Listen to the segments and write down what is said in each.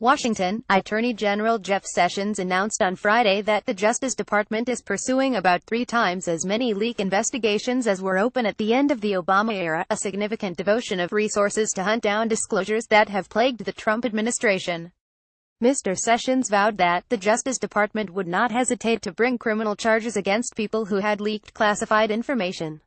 Washington, Attorney General Jeff Sessions announced on Friday that the Justice Department is pursuing about 3 times as many leak investigations as were open at the end of the Obama era, a significant devotion of resources to hunt down disclosures that have plagued the Trump administration. Mr. Sessions vowed that the Justice Department would not hesitate to bring criminal charges against people who had leaked classified information.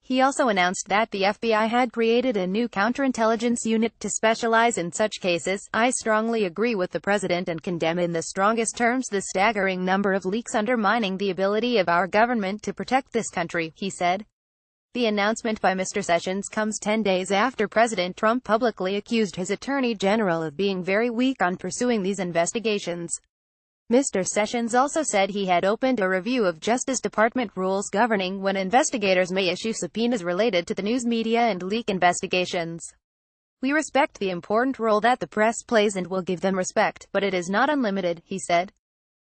He also announced that the FBI had created a new counterintelligence unit to specialize in such cases. "I strongly agree with the president and condemn in the strongest terms the staggering number of leaks undermining the ability of our government to protect this country," he said. The announcement by Mr. Sessions comes 10 days after President Trump publicly accused his attorney general of being very weak on pursuing these investigations. Mr. Sessions also said he had opened a review of Justice Department rules governing when investigators may issue subpoenas related to the news media and leak investigations. "We respect the important role that the press plays and will give them respect, but it is not unlimited," he said.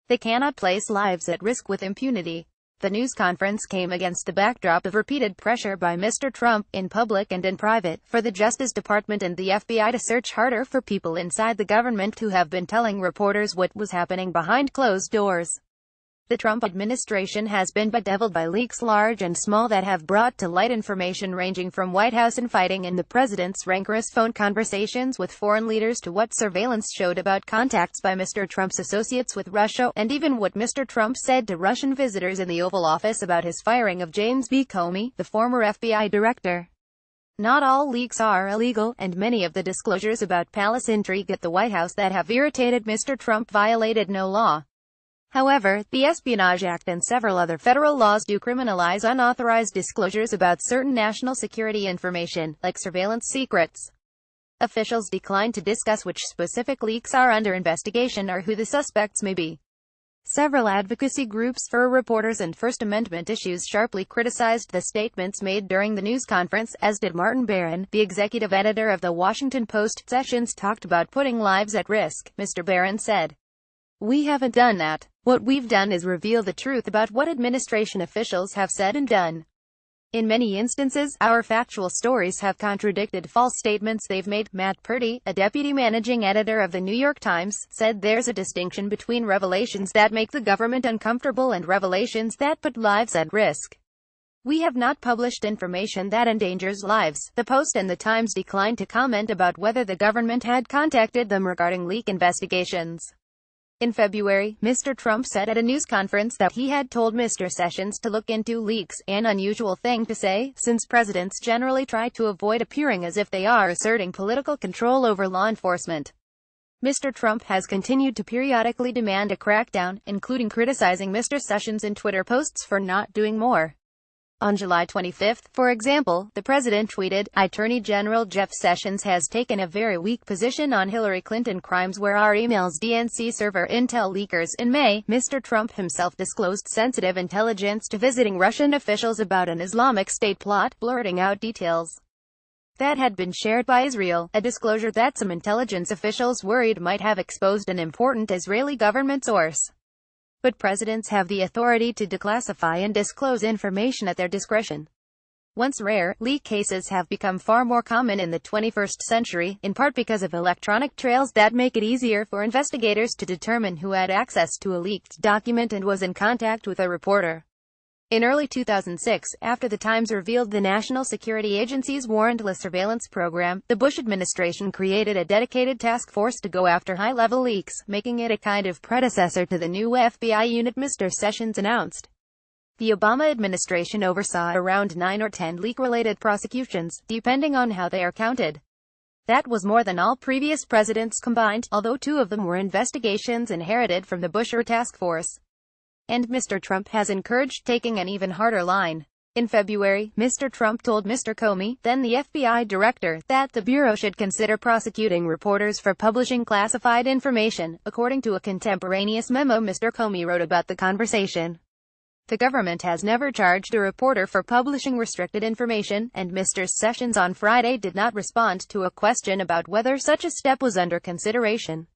"They cannot place lives at risk with impunity." The news conference came against the backdrop of repeated pressure by Mr. Trump, in public and in private, for the Justice Department and the FBI to search harder for people inside the government who have been telling reporters what was happening behind closed doors. The Trump administration has been bedeviled by leaks large and small that have brought to light information ranging from White House infighting and the president's rancorous phone conversations with foreign leaders to what surveillance showed about contacts by Mr. Trump's associates with Russia, and even what Mr. Trump said to Russian visitors in the Oval Office about his firing of James B. Comey, the former FBI director. Not all leaks are illegal, and many of the disclosures about palace intrigue at the White House that have irritated Mr. Trump violated no law. However, the Espionage Act and several other federal laws do criminalize unauthorized disclosures about certain national security information, like surveillance secrets. Officials decline to discuss which specific leaks are under investigation or who the suspects may be. Several advocacy groups for reporters and First Amendment issues sharply criticized the statements made during the news conference, as did Martin Barron, the executive editor of The Washington Post. Sessions talked about putting lives at risk. Mr. Barron said, "We haven't done that. What we've done is reveal the truth about what administration officials have said and done. In many instances, our factual stories have contradicted false statements they've made." Matt Purdy, a deputy managing editor of The New York Times, said there's a distinction between revelations that make the government uncomfortable and revelations that put lives at risk. "We have not published information that endangers lives." The Post and The Times declined to comment about whether the government had contacted them regarding leak investigations. In February, Mr. Trump said at a news conference that he had told Mr. Sessions to look into leaks, an unusual thing to say, since presidents generally try to avoid appearing as if they are asserting political control over law enforcement. Mr. Trump has continued to periodically demand a crackdown, including criticizing Mr. Sessions in Twitter posts for not doing more. On July 25, for example, the president tweeted, "Attorney General Jeff Sessions has taken a very weak position on Hillary Clinton crimes where our emails DNC server intel leakers." In May, Mr. Trump himself disclosed sensitive intelligence to visiting Russian officials about an Islamic State plot, blurting out details that had been shared by Israel, a disclosure that some intelligence officials worried might have exposed an important Israeli government source. But presidents have the authority to declassify and disclose information at their discretion. Once rare, leak cases have become far more common in the 21st century, in part because of electronic trails that make it easier for investigators to determine who had access to a leaked document and was in contact with a reporter. In early 2006, after the Times revealed the National Security Agency's warrantless surveillance program, the Bush administration created a dedicated task force to go after high-level leaks, making it a kind of predecessor to the new FBI unit Mr. Sessions announced. The Obama administration oversaw around 9 or 10 leak-related prosecutions, depending on how they are counted. That was more than all previous presidents combined, although 2 of them were investigations inherited from the Bush-era task force. And Mr. Trump has encouraged taking an even harder line. In February, Mr. Trump told Mr. Comey, then the FBI director, that the Bureau should consider prosecuting reporters for publishing classified information, according to a contemporaneous memo Mr. Comey wrote about the conversation. The government has never charged a reporter for publishing restricted information, and Mr. Sessions on Friday did not respond to a question about whether such a step was under consideration.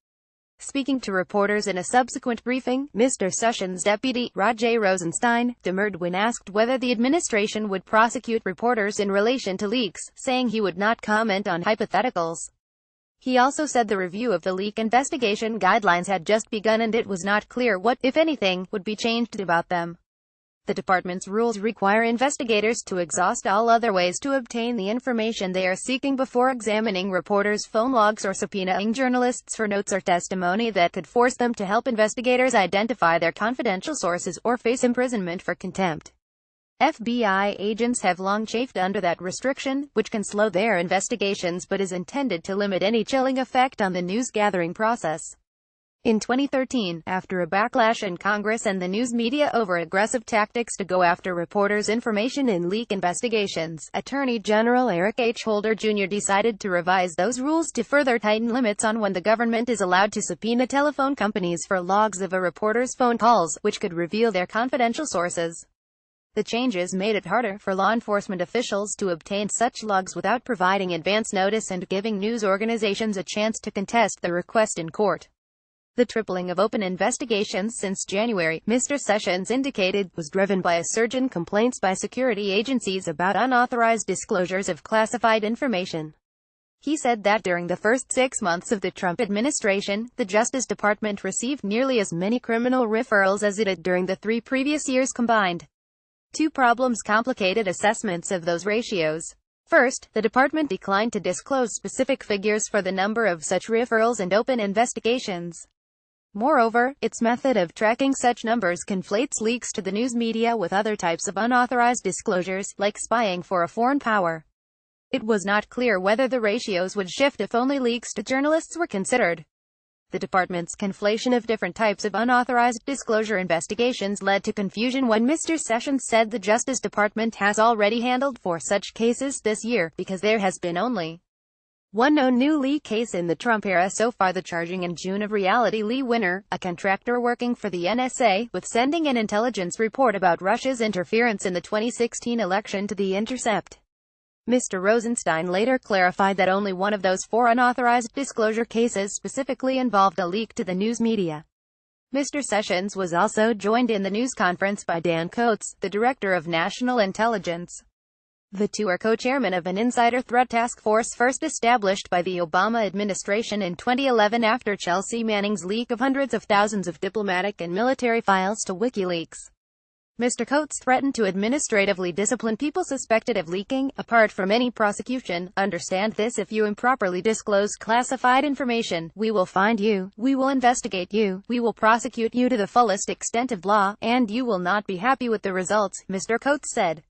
Speaking to reporters in a subsequent briefing, Mr. Sessions' deputy, Rod J. Rosenstein, demurred when asked whether the administration would prosecute reporters in relation to leaks, saying he would not comment on hypotheticals. He also said the review of the leak investigation guidelines had just begun and it was not clear what, if anything, would be changed about them. The department's rules require investigators to exhaust all other ways to obtain the information they are seeking before examining reporters' phone logs or subpoenaing journalists for notes or testimony that could force them to help investigators identify their confidential sources or face imprisonment for contempt. FBI agents have long chafed under that restriction, which can slow their investigations but is intended to limit any chilling effect on the news-gathering process. In 2013, after a backlash in Congress and the news media over aggressive tactics to go after reporters' information in leak investigations, Attorney General Eric H. Holder Jr. decided to revise those rules to further tighten limits on when the government is allowed to subpoena telephone companies for logs of a reporter's phone calls, which could reveal their confidential sources. The changes made it harder for law enforcement officials to obtain such logs without providing advance notice and giving news organizations a chance to contest the request in court. The tripling of open investigations since January, Mr. Sessions indicated, was driven by a surge in complaints by security agencies about unauthorized disclosures of classified information. He said that during the first 6 months of the Trump administration, the Justice Department received nearly as many criminal referrals as it had during the 3 previous years combined. 2 problems complicated assessments of those ratios. First, the department declined to disclose specific figures for the number of such referrals and open investigations. Moreover, its method of tracking such numbers conflates leaks to the news media with other types of unauthorized disclosures, like spying for a foreign power. It was not clear whether the ratios would shift if only leaks to journalists were considered. The department's conflation of different types of unauthorized disclosure investigations led to confusion when Mr. Sessions said the Justice Department has already handled 4 such cases this year, because there has been only one known new leak case in the Trump era so far, the charging in June of Reality Lee Winner, a contractor working for the NSA, with sending an intelligence report about Russia's interference in the 2016 election to The Intercept. Mr. Rosenstein later clarified that only one of those 4 unauthorized disclosure cases specifically involved a leak to the news media. Mr. Sessions was also joined in the news conference by Dan Coats, the Director of National Intelligence. The 2 are co-chairmen of an insider threat task force first established by the Obama administration in 2011 after Chelsea Manning's leak of hundreds of thousands of diplomatic and military files to WikiLeaks. Mr. Coats threatened to administratively discipline people suspected of leaking, apart from any prosecution. Understand this: if you improperly disclose classified information, we will find you, we will investigate you, we will prosecute you to the fullest extent of law, and you will not be happy with the results, Mr. Coats said.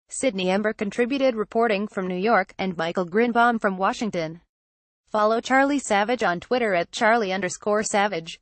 Sydney Ember contributed reporting from New York, and Michael Grinbaum from Washington. Follow Charlie Savage on Twitter at Charlie_Savage.